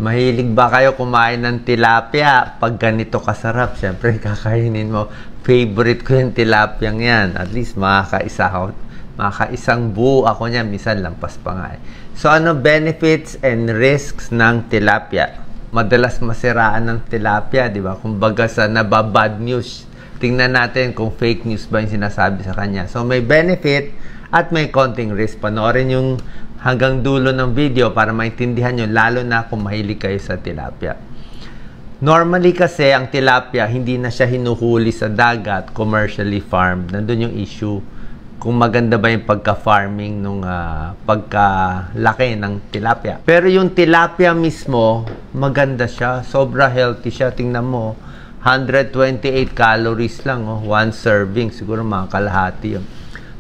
Mahilig ba kayo kumain ng tilapia? Pag ganito kasarap, syempre kakainin mo. Favorite ko yung tilapiyang yan. At least makakaisang buo ako niya. Minsan lampas pa nga eh. So ano benefits and risks ng tilapia? Madalas masiraan ng tilapia, di ba? Kumbaga sa nababad news. Tingnan natin kung fake news ba yung sinasabi sa kanya. So may benefit at may konting risk. Panoorin yung hanggang dulo ng video para maintindihan nyo, lalo na kung mahilig kayo sa tilapia. Normally kasi, ang tilapia, hindi na siya hinuhuli sa dagat, commercially farmed. Nandun yung issue kung maganda ba yung pagka-farming nung pagkalaki ng tilapia. Pero yung tilapia mismo, maganda siya. Sobra healthy siya. Tingnan mo, 128 calories lang. Oh. One serving. Siguro mga kalahati yun.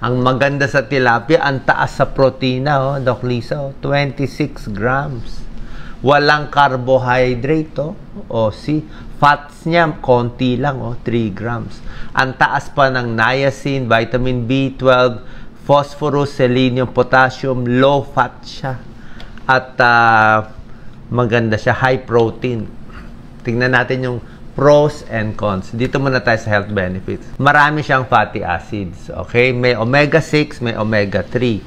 Ang maganda sa tilapia, ang taas sa protina, oh, Doc Lisa, oh, 26 grams. Walang carbohydrate, oh. O, see, fats niya, konti lang, oh, 3 grams. Ang taas pa ng niacin, vitamin B12, phosphorus, selenium, potassium, low fat siya. At maganda siya, high protein. Tingnan natin yung pros and cons. Dito muna tayo sa health benefits. Marami siyang fatty acids. Okay? May omega-6, may omega-3.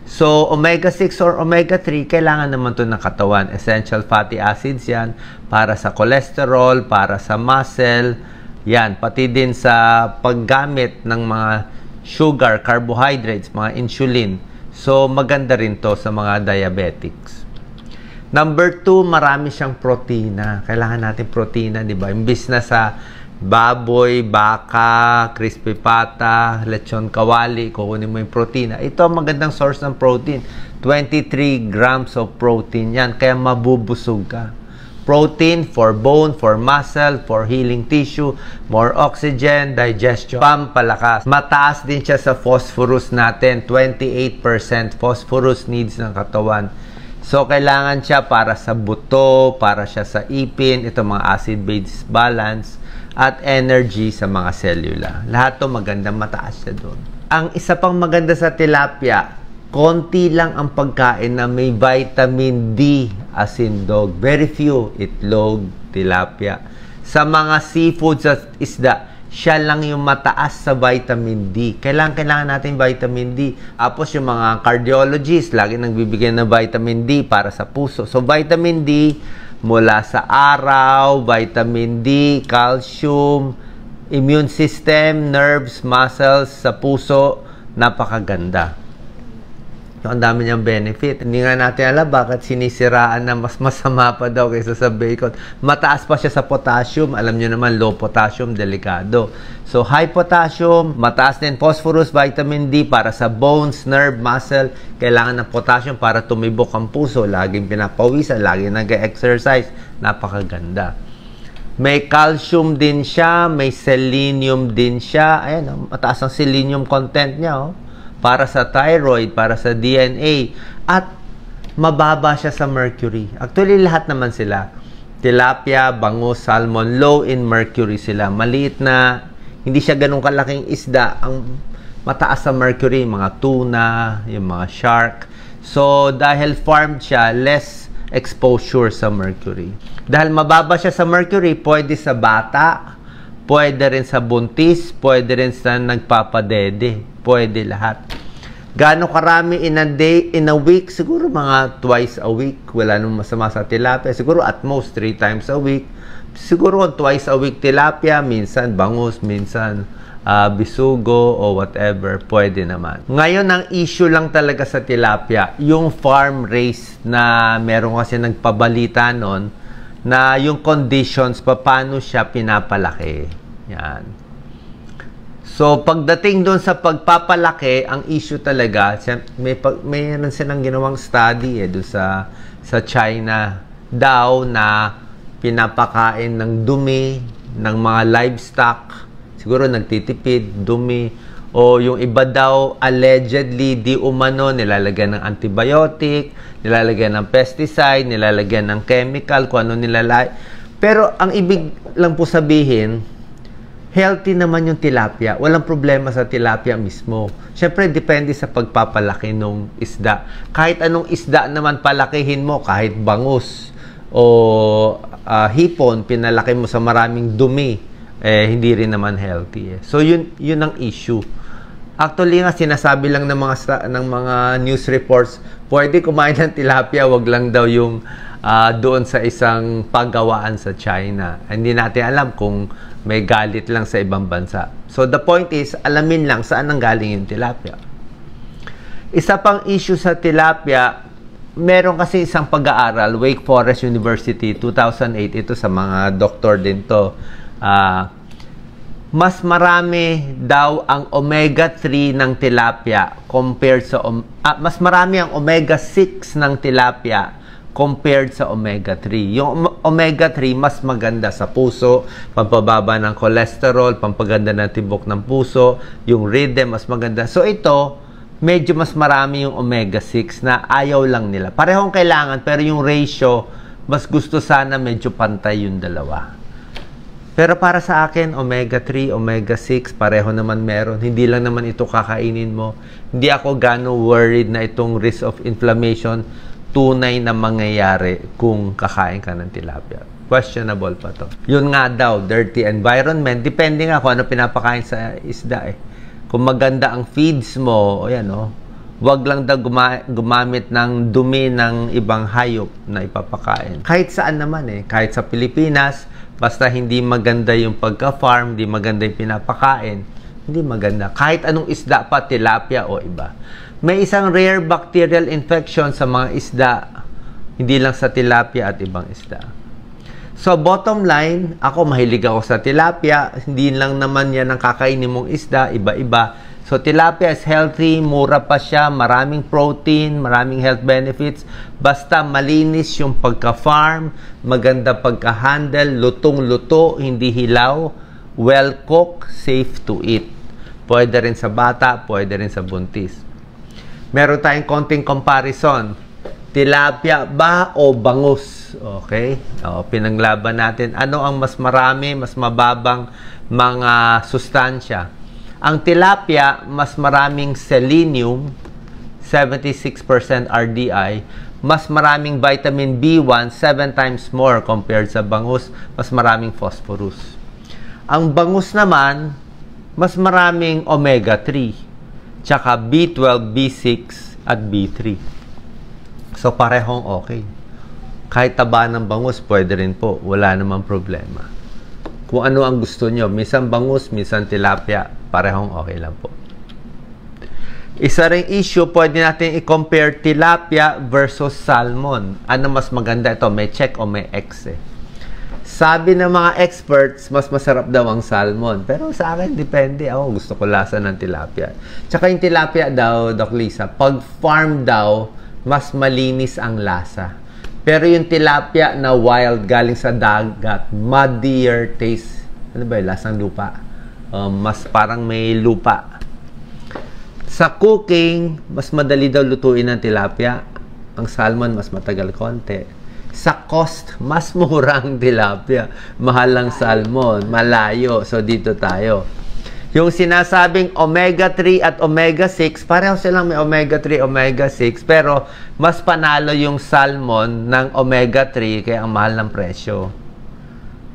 So, omega-6 or omega-3, kailangan naman ito ng katawan. Essential fatty acids yan para sa cholesterol, para sa muscle. Yan. Pati din sa paggamit ng mga sugar, carbohydrates, mga insulin. So, maganda rin to sa mga diabetics. Number 2, marami siyang protina. Kailangan natin protina, di ba? Imbis na sa baboy, baka, crispy pata, lechon kawali, kukunin mo yung protina. Ito ang magandang source ng protein. 23 grams of protein yan. Kaya mabubusog ka. Protein for bone, for muscle, for healing tissue, more oxygen, digestion, pampalakas. Mataas din siya sa phosphorus natin. 28% phosphorus needs ng katawan. So, kailangan siya para sa buto, para siya sa ipin, ito mga acid-base balance, at energy sa mga cellula. Lahat to magandang mataas siya doon. Ang isa pang maganda sa tilapia, konti lang ang pagkain na may vitamin D as in dog. Very few, itlog, tilapia. Sa mga seafoods at isda, siya lang yung mataas sa vitamin D. Kailangan natin vitamin D. Tapos yung mga cardiologists, lagi nang bibigyan ng vitamin D para sa puso. So, vitamin D mula sa araw, vitamin D, calcium, immune system, nerves, muscles, sa puso, napakaganda. So, ang dami niyang benefit. Hindi nga natin alam bakit sinisiraan na mas masama pa daw kaysa sa bacon. Mataas pa siya sa potassium. Alam niyo naman, low potassium, delikado. So, high potassium, mataas din phosphorus, vitamin D para sa bones, nerve, muscle. Kailangan ng potassium para tumibok ang puso. Laging pinapawisan, laging nag-exercise. Napakaganda. May calcium din siya, may selenium din siya. Ayan, mataas ang selenium content niya, oh. Para sa thyroid, para sa DNA, at mababa siya sa mercury. Actually, lahat naman sila. Tilapia, bangus, salmon, low in mercury sila. Maliit na, hindi siya ganun kalaking isda. Ang mataas sa mercury, mga tuna, yung mga shark. So, dahil farmed siya, less exposure sa mercury. Dahil mababa siya sa mercury, pwede sa bata, pwede rin sa buntis, pwede rin sa nagpapadede. Pwede lahat. Gaano karami in a day, in a week? Siguro mga twice a week. Wala nung masama sa tilapia. Siguro at most 3 times a week. Siguro twice a week tilapia. Minsan bangus, minsan bisugo o whatever. Pwede naman. Ngayon, ang issue lang talaga sa tilapia, yung farm race na meron kasi nagpabalita nun, na yung conditions, paano siya pinapalaki. Yan. So, pagdating doon sa pagpapalaki, ang issue talaga, mayroon silang ginawang study doon sa China daw na pinapakain ng dumi ng mga livestock. Siguro nagtitipid, dumi. O yung iba daw, allegedly, di umano, nilalagyan ng antibiotic, nilalagyan ng pesticide, nilalagyan ng chemical, kung ano nilalagay. Pero ang ibig lang po sabihin, healthy naman yung tilapia. Walang problema sa tilapia mismo. Siyempre, depende sa pagpapalaki ng isda. Kahit anong isda naman palakihin mo, kahit bangus o hipon, pinalaki mo sa maraming dumi, hindi rin naman healthy. So yun ang issue. Actually nga sinasabi lang ng mga news reports, pwede kumain ng tilapia, wag lang daw yung doon sa isang paggawaan sa China. Hindi natin alam kung may galit lang sa ibang bansa. So the point is, alamin lang saan nanggaling yung tilapia. Isa pang issue sa tilapia, meron kasi isang pag-aaral, Wake Forest University, 2008, ito sa mga doktor din to. Mas marami daw ang omega-3 ng tilapia compared sa mas marami ang omega-6 ng tilapia compared sa omega-3. Yung omega-3 mas maganda sa puso, pampababa ng cholesterol, pampaganda ng tibok ng puso, yung rhythm mas maganda. So ito, medyo mas marami yung omega-6 na ayaw lang nila. Parehong kailangan, pero yung ratio, mas gusto sana medyo pantay yung dalawa. Pero para sa akin, omega-3, omega-6, pareho naman meron. Hindi lang naman ito kakainin mo. Hindi ako gano worried na itong risk of inflammation tunay na mangyayari kung kakain ka ng tilapia. Questionable pa to. Yun nga daw, dirty environment. Depende nga kung ano pinapakain sa isda eh. Kung maganda ang feeds mo, ayan o, wag lang daw gumamit ng dumi ng ibang hayop na ipapakain. Kahit saan naman eh, kahit sa Pilipinas, basta hindi maganda yung pagka-farm, hindi maganda yung pinapakain, hindi maganda. Kahit anong isda pa, tilapia o iba. May isang rare bacterial infection sa mga isda, hindi lang sa tilapia at ibang isda. So, bottom line, ako mahilig ako sa tilapia. Hindi lang naman yan ang kakainin mong isda, iba-iba. So, tilapia is healthy, mura pa siya, maraming protein, maraming health benefits. Basta malinis yung pagka-farm, maganda pagka-handle, lutong-luto, hindi hilaw, well-cooked, safe to eat. Pwede rin sa bata, pwede rin sa buntis. Meron tayong konting comparison. Tilapia ba o bangus? Okay? Pinaglaban natin. Ano ang mas marami, mas mababang mga sustansya? Ang tilapia, mas maraming selenium, 76% RDI, mas maraming vitamin B1, 7 times more compared sa bangus, mas maraming phosphorus. Ang bangus naman, mas maraming omega-3, tsaka B12, B6, at B3. So, parehong okay. Kahit taba ng bangus, pwede rin po. Wala namang problema. Kung ano ang gusto nyo. Minsan bangus, minsan tilapia. Parehong okay lang po. Isa ring issue, pwede natin i-compare tilapia versus salmon. Ano mas maganda ito? May check o may X eh. Sabi ng mga experts, mas masarap daw ang salmon. Pero sa akin, depende. Ako, gusto ko lasa ng tilapia. Tsaka yung tilapia daw, Doc Lisa, pag farm daw, mas malinis ang lasa. Pero yung tilapia na wild, galing sa dagat, muddier taste. Ano ba yung lasang lupa? Mas parang may lupa. Sa cooking, mas madali daw lutuin ang tilapia. Ang salmon, mas matagal konti. Sa cost, mas mura ang tilapia. Mahal ang salmon, malayo. So, dito tayo. Yung sinasabing omega-3 at omega-6, pareho silang may omega-3, omega-6, pero mas panalo yung salmon ng omega-3 kaya ang mahal ng presyo.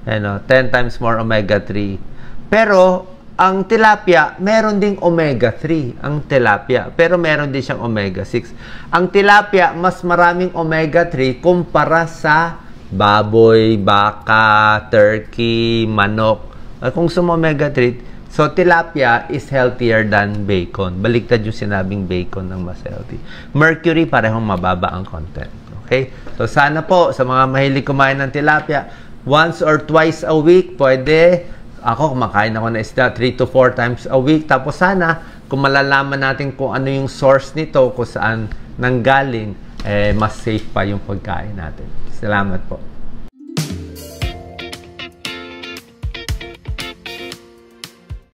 Ano, 10 times more omega-3. Pero, ang tilapia, meron ding omega-3 ang tilapia, pero meron din siyang omega-6. Ang tilapia, mas maraming omega-3 kumpara sa baboy, baka, turkey, manok. Kung suma omega-3, so tilapia is healthier than bacon. Baliktad yung sinabing bacon ng mas healthy. Mercury, parehong mababa ang content. Okay? So sana po, sa mga mahilig kumain ng tilapia, once or twice a week, pwede. Ako, kumakain ako ng isda 3 to 4 times a week. Tapos sana, kung malalaman natin kung ano yung source nito, kung saan nanggaling, mas safe pa yung pagkain natin. Salamat po.